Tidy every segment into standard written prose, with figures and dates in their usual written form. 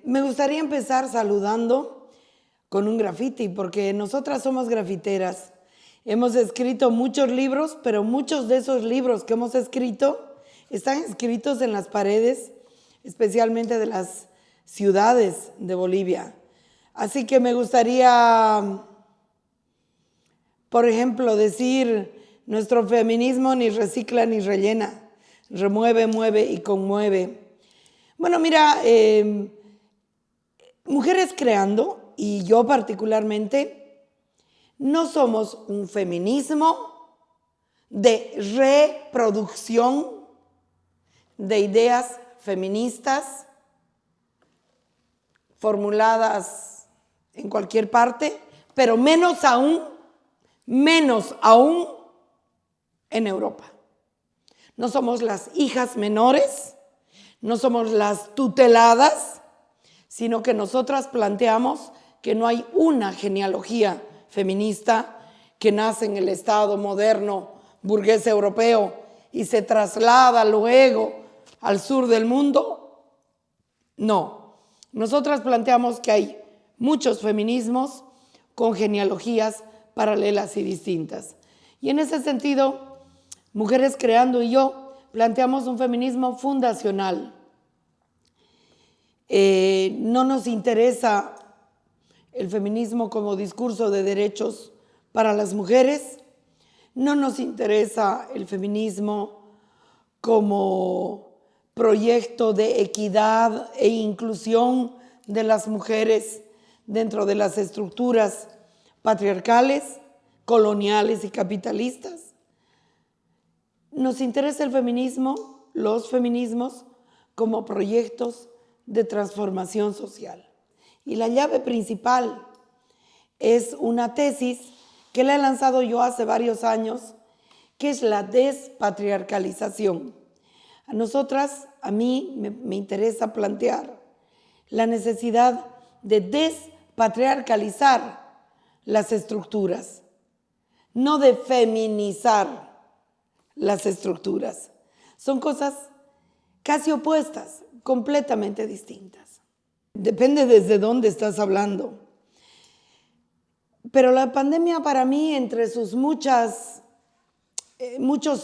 Me gustaría empezar saludando con un graffiti, porque nosotras somos grafiteras. Hemos escrito muchos libros, pero muchos de esos libros que hemos escrito están escritos en las paredes, especialmente de las ciudades de Bolivia. Así que me gustaría, por ejemplo, decir: nuestro feminismo ni recicla ni rellena, remueve, mueve y conmueve. Bueno, mira, Mujeres Creando, y yo particularmente, no somos un feminismo de reproducción de ideas feministas formuladas en cualquier parte, pero menos aún en Europa. No somos las hijas menores, no somos las tuteladas, sino que nosotras planteamos que no hay una genealogía feminista que nace en el Estado moderno burgués europeo y se traslada luego al sur del mundo. No, nosotras planteamos que hay muchos feminismos con genealogías paralelas y distintas. Y en ese sentido, Mujeres Creando y yo planteamos un feminismo fundacional. No nos interesa el feminismo como discurso de derechos para las mujeres, no nos interesa el feminismo como proyecto de equidad e inclusión de las mujeres dentro de las estructuras patriarcales, coloniales y capitalistas. Nos interesa el feminismo, los feminismos, como proyectos de transformación social. Y la llave principal es una tesis que la he lanzado yo hace varios años, que es la despatriarcalización. A mí me interesa plantear la necesidad de despatriarcalizar las estructuras, no de feminizar las estructuras. Son cosas casi opuestas, completamente distintas. Depende desde dónde estás hablando. Pero la pandemia, para mí, entre sus muchos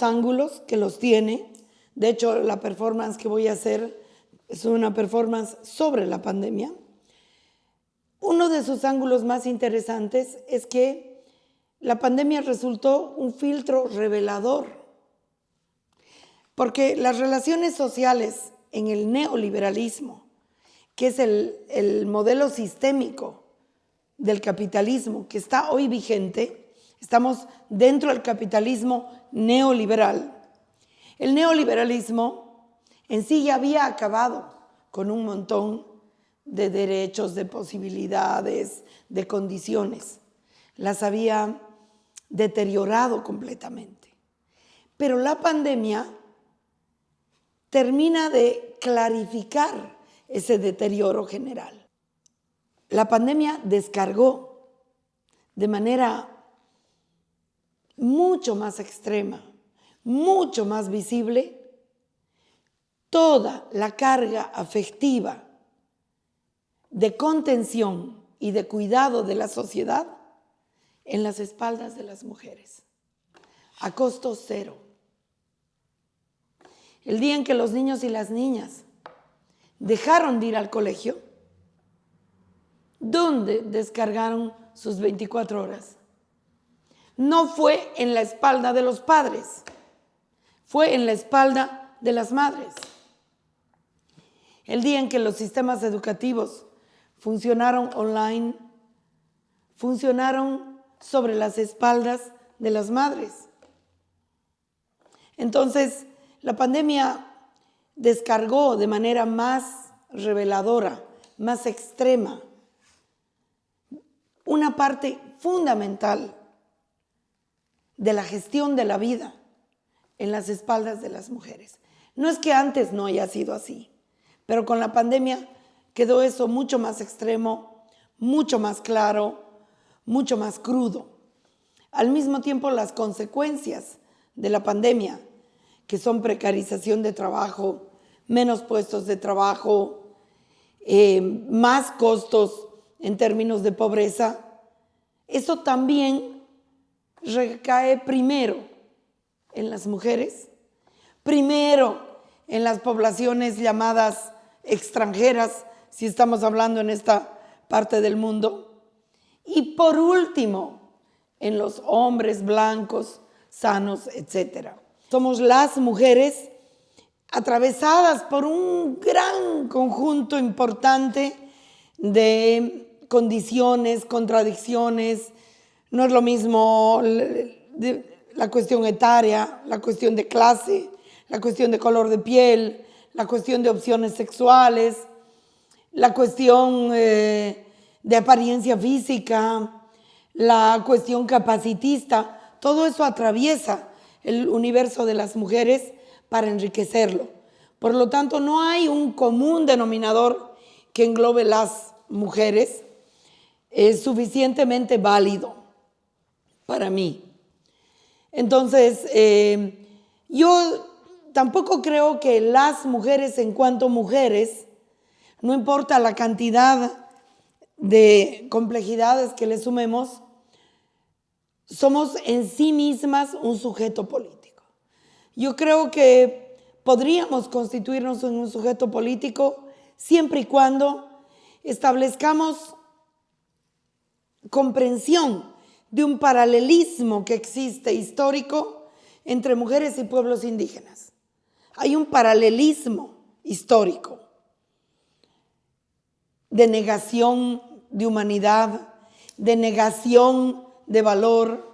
ángulos que los tiene, de hecho la performance que voy a hacer es una performance sobre la pandemia, uno de sus ángulos más interesantes es que la pandemia resultó un filtro revelador, porque las relaciones sociales en el neoliberalismo, que es el modelo sistémico del capitalismo que está hoy vigente, estamos dentro del capitalismo neoliberal. El neoliberalismo en sí ya había acabado con un montón de derechos, de posibilidades, de condiciones. Las había deteriorado completamente. Pero la pandemia termina de clarificar ese deterioro general. La pandemia descargó de manera mucho más extrema, mucho más visible, toda la carga afectiva de contención y de cuidado de la sociedad en las espaldas de las mujeres, a costo cero. El día en que los niños y las niñas dejaron de ir al colegio, ¿dónde descargaron sus 24 horas? No fue en la espalda de los padres, fue en la espalda de las madres. El día en que los sistemas educativos funcionaron online, funcionaron sobre las espaldas de las madres. Entonces, la pandemia descargó de manera más reveladora, más extrema, una parte fundamental de la gestión de la vida en las espaldas de las mujeres. No es que antes no haya sido así, pero con la pandemia quedó eso mucho más extremo, mucho más claro, mucho más crudo. Al mismo tiempo, las consecuencias de la pandemia, que son precarización de trabajo, menos puestos de trabajo, más costos en términos de pobreza, eso también recae primero en las mujeres, primero en las poblaciones llamadas extranjeras, si estamos hablando en esta parte del mundo, y por último en los hombres blancos, sanos, etc. Somos las mujeres atravesadas por un gran conjunto importante de condiciones, contradicciones. No es lo mismo la cuestión etaria, la cuestión de clase, la cuestión de color de piel, la cuestión de opciones sexuales, la cuestión de apariencia física, la cuestión capacitista. Todo eso atraviesa el universo de las mujeres para enriquecerlo. Por lo tanto, no hay un común denominador que englobe las mujeres. Es suficientemente válido para mí. Entonces, yo tampoco creo que las mujeres en cuanto mujeres, no importa la cantidad de complejidades que le sumemos, somos en sí mismas un sujeto político. Yo creo que podríamos constituirnos en un sujeto político siempre y cuando establezcamos comprensión de un paralelismo que existe histórico entre mujeres y pueblos indígenas. Hay un paralelismo histórico de negación de humanidad, de negación de valor,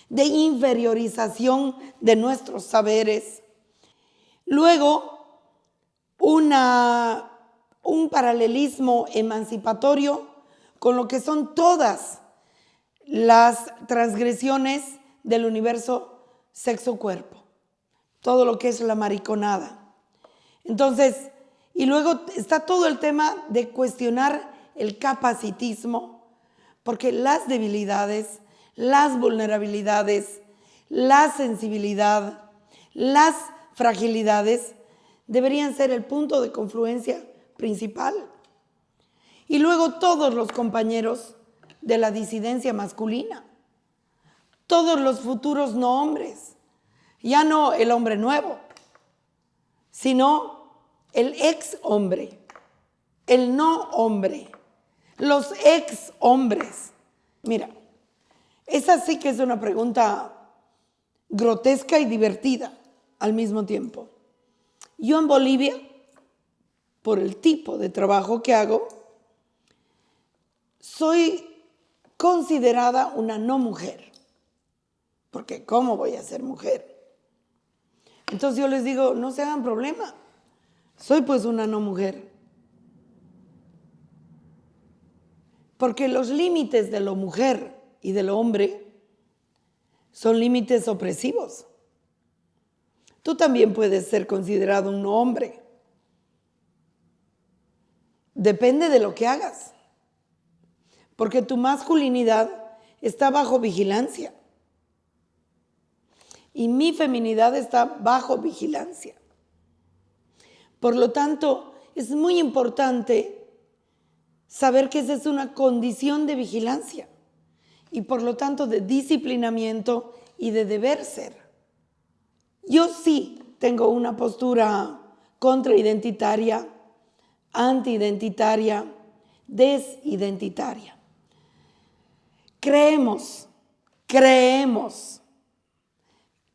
de inferiorización de nuestros saberes. Luego, un paralelismo emancipatorio con lo que son todas las transgresiones del universo sexo-cuerpo, todo lo que es la mariconada. Entonces, y luego está todo el tema de cuestionar el capacitismo, porque las debilidades, las vulnerabilidades, la sensibilidad, las fragilidades deberían ser el punto de confluencia principal. Y luego todos los compañeros de la disidencia masculina, todos los futuros no hombres, ya no el hombre nuevo, sino el ex hombre, el no hombre, los ex hombres. Mira, esa sí que es una pregunta grotesca y divertida al mismo tiempo. Yo en Bolivia, por el tipo de trabajo que hago, soy considerada una no mujer, porque ¿cómo voy a ser mujer? Entonces yo les digo, no se hagan problema, soy pues una no mujer. Porque los límites de lo mujer y de lo hombre son límites opresivos. Tú también puedes ser considerado un no hombre. Depende de lo que hagas. Porque tu masculinidad está bajo vigilancia. Y mi feminidad está bajo vigilancia. Por lo tanto, es muy importante saber que esa es una condición de vigilancia y por lo tanto de disciplinamiento y de deber ser. Yo sí tengo una postura contraidentitaria, antiidentitaria, desidentitaria. Creemos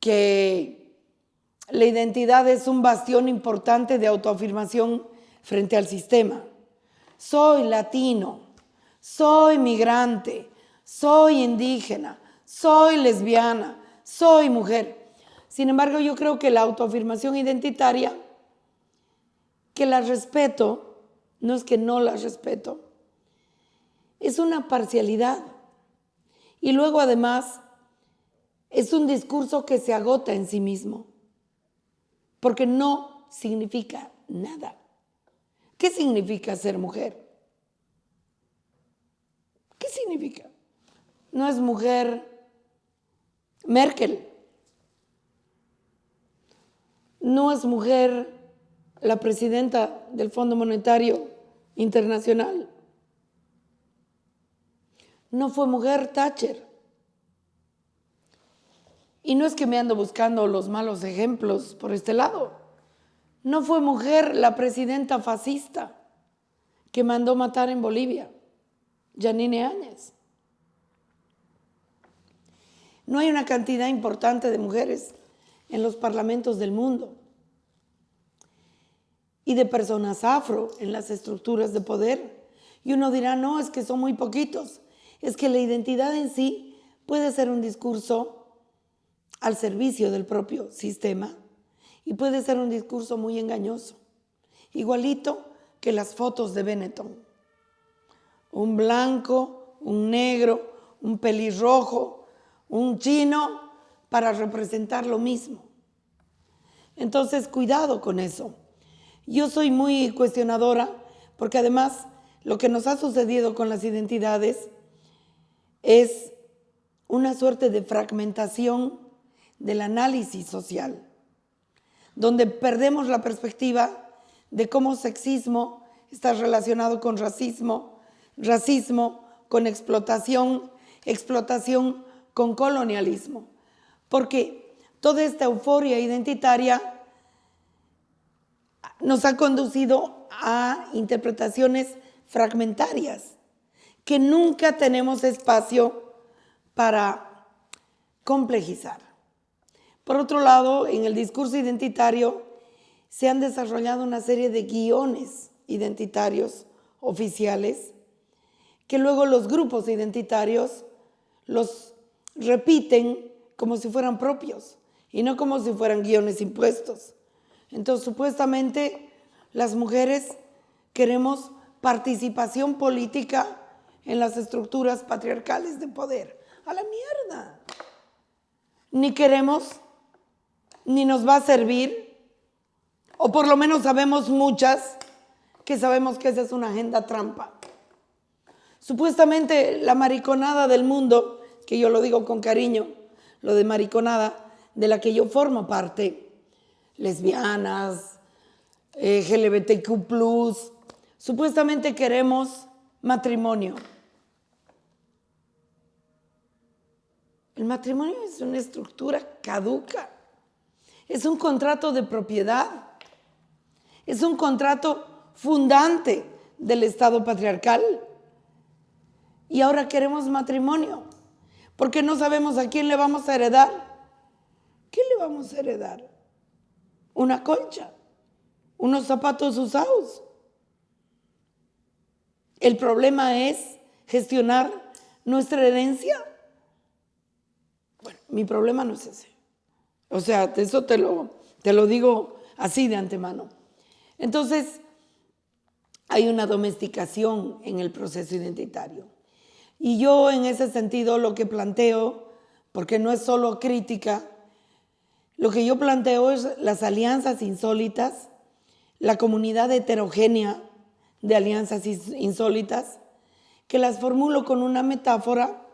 que la identidad es un bastión importante de autoafirmación frente al sistema. Soy latino, soy migrante, soy indígena, soy lesbiana, soy mujer. Sin embargo, yo creo que la autoafirmación identitaria, que la respeto, no es que no la respeto, es una parcialidad. Y luego además es un discurso que se agota en sí mismo, porque no significa nada. ¿Qué significa ser mujer? ¿Qué significa? No es mujer Merkel. No es mujer la presidenta del Fondo Monetario internacional. No fue mujer Thatcher. Y no es que me ando buscando los malos ejemplos por este lado. No fue mujer la presidenta fascista que mandó matar en Bolivia, Yanine Áñez. No hay una cantidad importante de mujeres en los parlamentos del mundo y de personas afro en las estructuras de poder. Y uno dirá, no, es que son muy poquitos. Es que la identidad en sí puede ser un discurso al servicio del propio sistema y puede ser un discurso muy engañoso, igualito que las fotos de Benetton. Un blanco, un negro, un pelirrojo, un chino para representar lo mismo. Entonces, cuidado con eso. Yo soy muy cuestionadora porque además lo que nos ha sucedido con las identidades es una suerte de fragmentación del análisis social, donde perdemos la perspectiva de cómo sexismo está relacionado con racismo, racismo con explotación, explotación con colonialismo, porque toda esta euforia identitaria nos ha conducido a interpretaciones fragmentarias, que nunca tenemos espacio para complejizar. Por otro lado, en el discurso identitario se han desarrollado una serie de guiones identitarios oficiales que luego los grupos identitarios los repiten como si fueran propios y no como si fueran guiones impuestos. Entonces, supuestamente, las mujeres queremos participación política en las estructuras patriarcales de poder. ¡A la mierda! Ni queremos, ni nos va a servir, o por lo menos sabemos muchas que sabemos que esa es una agenda trampa. Supuestamente la mariconada del mundo, que yo lo digo con cariño, lo de mariconada, de la que yo formo parte, lesbianas, LGBTQ+, supuestamente queremos matrimonio. El matrimonio es una estructura caduca, es un contrato de propiedad, es un contrato fundante del Estado patriarcal. Y ahora queremos matrimonio, porque no sabemos a quién le vamos a heredar. ¿Qué le vamos a heredar? Una colcha, unos zapatos usados. El problema es gestionar nuestra herencia. Bueno, mi problema no es ese. O sea, eso te lo digo así de antemano. Entonces, hay una domesticación en el proceso identitario. Y yo en ese sentido lo que planteo, porque no es solo crítica, lo que yo planteo es las alianzas insólitas, la comunidad heterogénea de alianzas insólitas, que las formulo con una metáfora,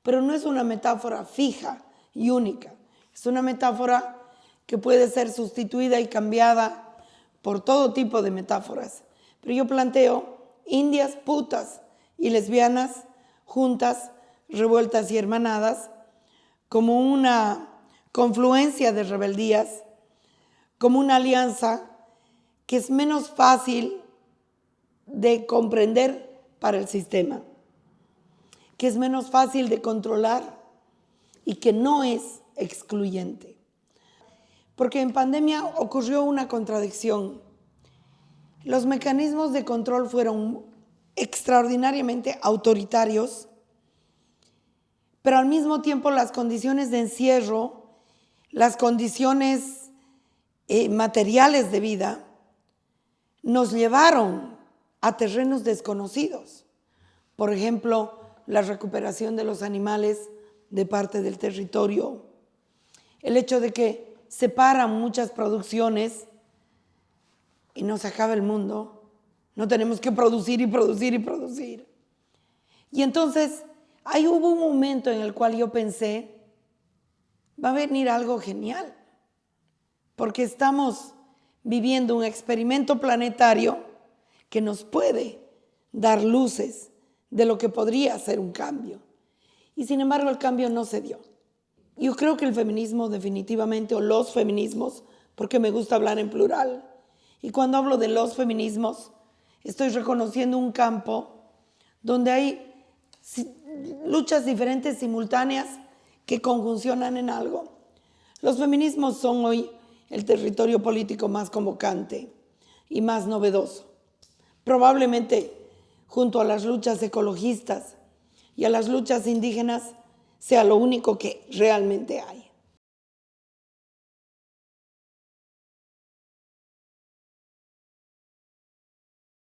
pero no es una metáfora fija y única. Es una metáfora que puede ser sustituida y cambiada por todo tipo de metáforas. Pero yo planteo indias, putas y lesbianas juntas, revueltas y hermanadas, como una confluencia de rebeldías, como una alianza que es menos fácil de comprender para el sistema, que es menos fácil de controlar y que no es excluyente. Porque en pandemia ocurrió una contradicción. Los mecanismos de control fueron extraordinariamente autoritarios, pero al mismo tiempo las condiciones de encierro, las condiciones materiales de vida, nos llevaron a terrenos desconocidos. Por ejemplo, la recuperación de los animales de parte del territorio, el hecho de que se paran muchas producciones y no se acaba el mundo. No tenemos que producir y producir y producir. Y entonces, ahí hubo un momento en el cual yo pensé, va a venir algo genial, porque estamos viviendo un experimento planetario que nos puede dar luces de lo que podría ser un cambio. Y sin embargo el cambio no se dio. Yo creo que el feminismo definitivamente, o los feminismos, porque me gusta hablar en plural, y cuando hablo de los feminismos, estoy reconociendo un campo donde hay luchas diferentes, simultáneas, que conjuncionan en algo. Los feminismos son hoy el territorio político más convocante y más novedoso. Probablemente junto a las luchas ecologistas y a las luchas indígenas sea lo único que realmente hay.